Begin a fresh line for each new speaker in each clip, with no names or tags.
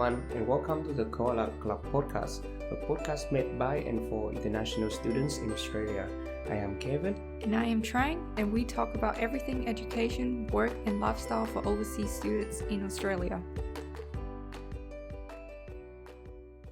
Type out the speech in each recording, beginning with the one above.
everyone, and welcome to the Koala Club Podcast, a podcast made by and for international students in Australia. I am Kevin.
And I am Trang, and we talk about everything education, work, and lifestyle for overseas students in Australia.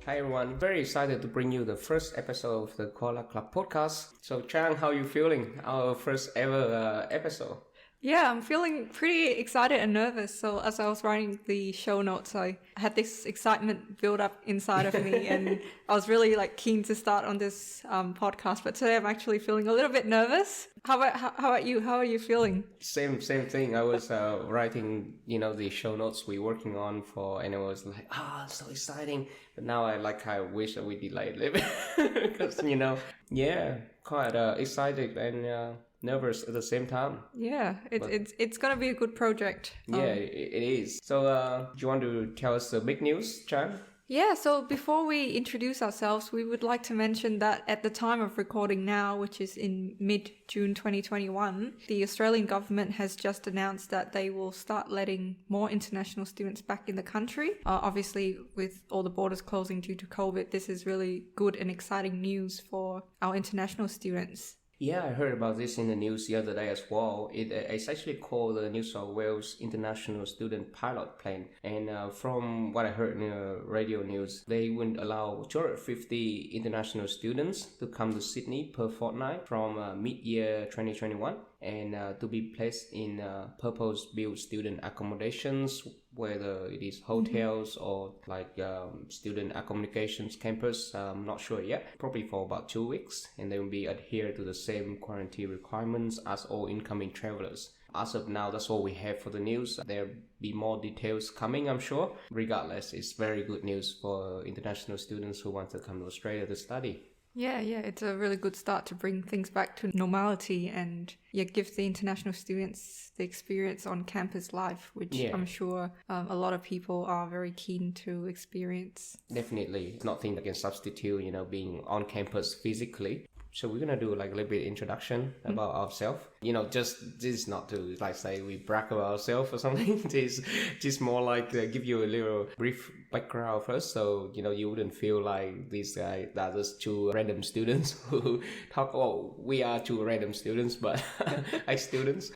Hi everyone, very excited to bring you the first episode of the Koala Club Podcast. So Trang, how are you feeling? Our first ever episode.
Yeah, I'm feeling pretty excited and nervous. So as I was writing the show notes, I had this excitement build up inside of me, and I was really keen to start on this podcast. But today I'm actually feeling a little bit nervous. How about you? How are you feeling?
Same thing. I was writing, the show notes we're working on for, and I was like, so exciting. But now I wish that we delayed a little bit because quite excited and nervous at the same time.
Yeah, it's gonna be a good project.
It is. So do you want to tell us the big news, Trang?
Yeah, so before we introduce ourselves, we would like to mention that at the time of recording now, which is in mid-June 2021, the Australian government has just announced that they will start letting more international students back in the country. Obviously, with all the borders closing due to COVID, this is really good and exciting news for our international students.
Yeah, I heard about this in the news the other day as well. It's actually called the New South Wales International Student Pilot Plan. And from what I heard in the radio news, they would allow 250 international students to come to Sydney per fortnight from mid-year 2021 and to be placed in purpose-built student accommodations, whether it is hotels or student accommodations campus. I'm not sure yet. Probably for about 2 weeks, and they will be adhere to the same quarantine requirements as all incoming travelers. As of now, that's all we have for the news. There'll be more details coming, I'm sure. Regardless, it's very good news for international students who want to come to Australia to study.
Yeah, it's a really good start to bring things back to normality and give the international students the experience on campus life, which I'm sure a lot of people are very keen to experience.
Definitely. It's nothing that can substitute, being on campus physically. So we're going to do a little bit introduction about ourselves. Just this is not to say we brag about ourselves or something. This just more give you a little brief background first. So, you wouldn't feel like these guys are just two random students who talk, we are two random students, but students,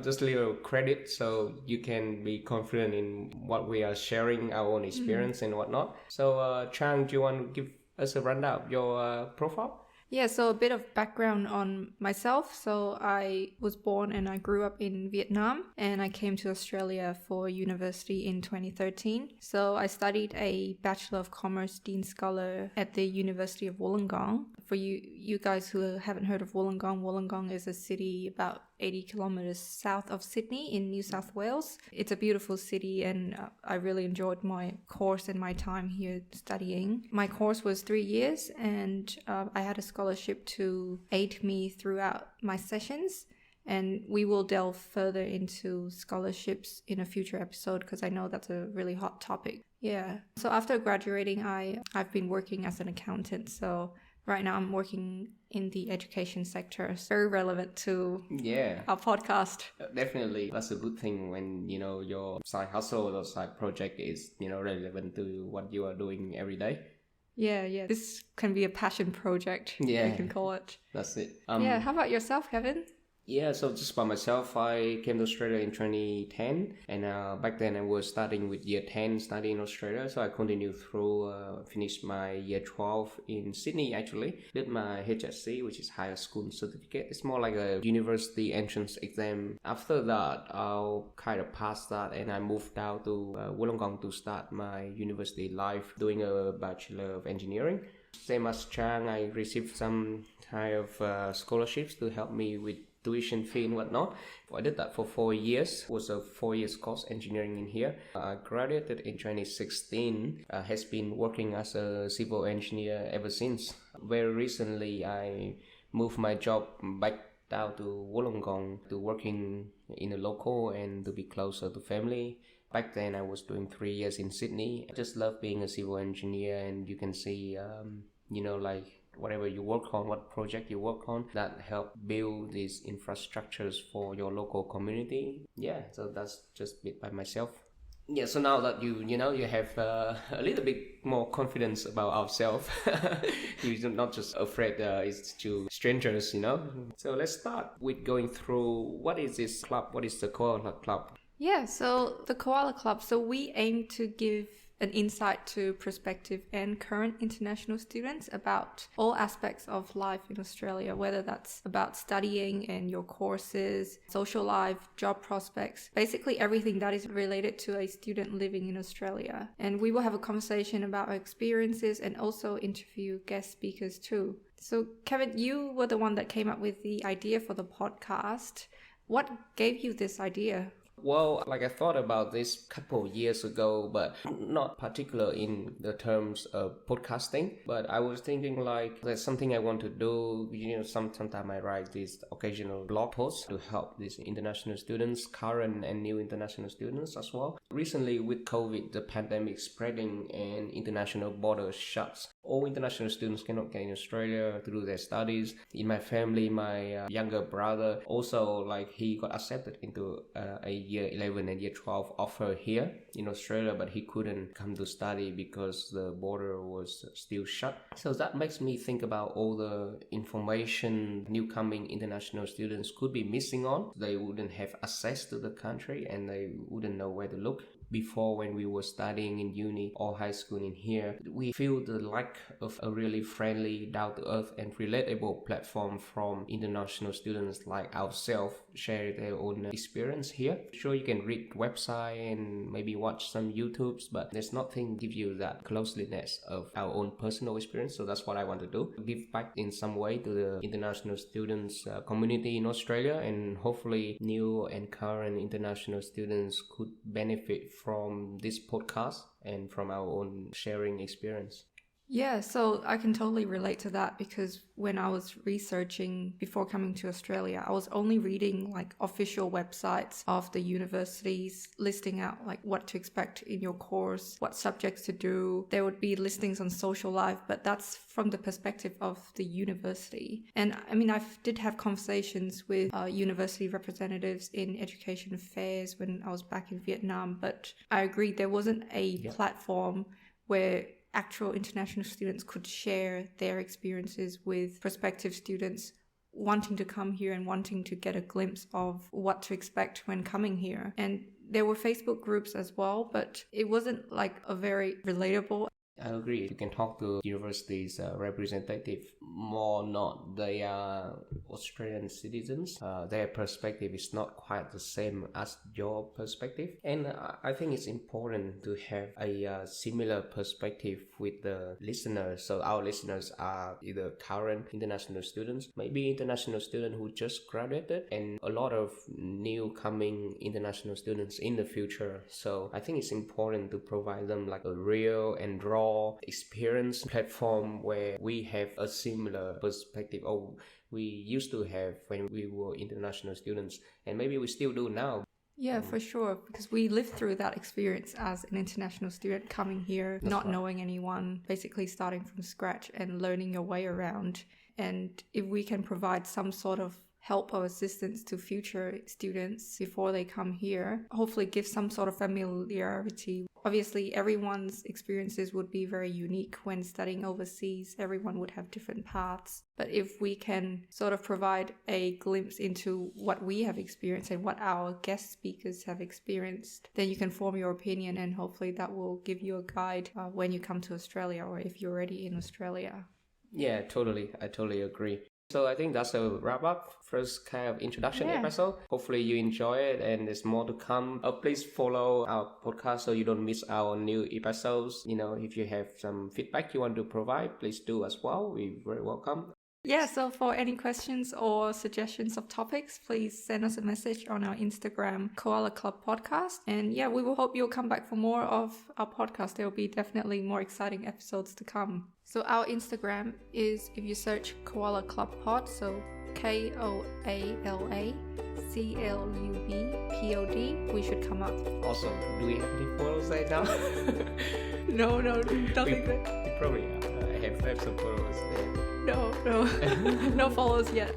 just a little credit so you can be confident in what we are sharing, our own experience and whatnot. So, Trang, do you want to give us a rundown of your profile?
Yeah, so a bit of background on myself. So I was born and I grew up in Vietnam, and I came to Australia for university in 2013. So I studied a Bachelor of Commerce Dean Scholar at the University of Wollongong. For you guys who haven't heard of Wollongong, Wollongong is a city about 80 kilometers south of Sydney in New South Wales. It's a beautiful city, and I really enjoyed my course and my time here studying. My course was 3 years, and I had a scholarship to aid me throughout my sessions. And we will delve further into scholarships in a future episode because I know that's a really hot topic. Yeah. So after graduating, I've been working as an accountant. So right now I'm working in the education sector. It's very relevant to our podcast.
Definitely. That's a good thing when, your side hustle or side project is, relevant to what you are doing every day.
Yeah. This can be a passion project. Yeah. You can call it.
That's it.
How about yourself, Kevin?
Yeah, so just by myself, I came to Australia in 2010, and back then I was starting with year 10 study in Australia, so I continued through, finished my year 12 in Sydney actually, did my HSC, which is Higher School Certificate. It's more like a university entrance exam. After that, I'll kind of pass that, and I moved down to Wollongong to start my university life, doing a Bachelor of Engineering. Same as Trang, I received some kind of scholarships to help me with tuition fee and whatnot. I did that for 4 years. It was a 4 years course engineering in here. I graduated in 2016. Has been working as a civil engineer ever since. Very recently, I moved my job back down to Wollongong to working in a local and to be closer to family. Back then, I was doing 3 years in Sydney. I just love being a civil engineer, and you can see, whatever you work on, what project you work on, that help build these infrastructures for your local community. Yeah, so that's just bit by myself. Yeah, so now that you have a little bit more confidence about ourselves, you're not just afraid it's to strangers. So let's start with going through what is this club? What is the Koala Club?
Yeah, so the Koala Club, so we aim to give an insight to prospective and current international students about all aspects of life in Australia, whether that's about studying and your courses, social life, job prospects, basically everything that is related to a student living in Australia. And we will have a conversation about our experiences and also interview guest speakers too. So Kevin, you were the one that came up with the idea for the podcast. What gave you this idea?
Well, I thought about this couple years ago, but not particular in the terms of podcasting. But I was thinking there's something I want to do. Sometimes I write these occasional blog posts to help these international students, current and new international students as well. Recently, with COVID, the pandemic spreading and international borders shut, all international students cannot get in Australia to do their studies. In my family, my younger brother also he got accepted into a year 11 and year 12 offer here in Australia, but he couldn't come to study because the border was still shut. So that makes me think about all the information new coming international students could be missing on. They wouldn't have access to the country and they wouldn't know where to look. Before, when we were studying in uni or high school in here, we feel the lack of a really friendly, down-to-earth and relatable platform from international students like ourselves share their own experience here. Sure, you can read website and maybe watch some YouTubes, but there's nothing give you that closeness of our own personal experience. So that's what I want to do, give back in some way to the international students community in Australia, and hopefully new and current international students could benefit from this podcast and from our own sharing experience.
Yeah, so I can totally relate to that because when I was researching before coming to Australia, I was only reading official websites of the universities listing out what to expect in your course, what subjects to do. There would be listings on social life, but that's from the perspective of the university. And I mean, I did have conversations with university representatives in education affairs when I was back in Vietnam, but I agree there wasn't a platform where actual international students could share their experiences with prospective students wanting to come here and wanting to get a glimpse of what to expect when coming here. And there were Facebook groups as well, but it wasn't a very relatable.
I agree. You can talk to universities' representative more not. They are Australian citizens. Their perspective is not quite the same as your perspective. And I think it's important to have a similar perspective with the listeners. So our listeners are either current international students, maybe international students who just graduated, and a lot of new coming international students in the future. So I think it's important to provide them a real and raw experience platform where we have a similar perspective, or we used to have when we were international students, and maybe we still do now.
Yeah, for sure, because we lived through that experience as an international student coming here, not knowing anyone, basically starting from scratch and learning your way around. And if we can provide some sort of help or assistance to future students before they come here, hopefully give some sort of familiarity. Obviously, everyone's experiences would be very unique when studying overseas. Everyone would have different paths. But if we can sort of provide a glimpse into what we have experienced and what our guest speakers have experienced, then you can form your opinion, and hopefully that will give you a guide when you come to Australia or if you're already in Australia.
Yeah, totally. I totally agree. So I think that's a wrap up. First kind of introduction episode. Hopefully you enjoy it and there's more to come. Please follow our podcast so you don't miss our new episodes. If you have some feedback you want to provide, please do as well. We're very welcome.
Yeah, so for any questions or suggestions of topics, please send us a message on our Instagram, Koala Club Podcast. And yeah, we will hope you'll come back for more of our podcast. There will be definitely more exciting episodes to come. So our Instagram is, if you search Koala Club Pod, so KOALACLUBPOD, we should come up.
Awesome. Do we have any followers right now?
No, don't think that.
We probably have some followers there.
No, no followers yet.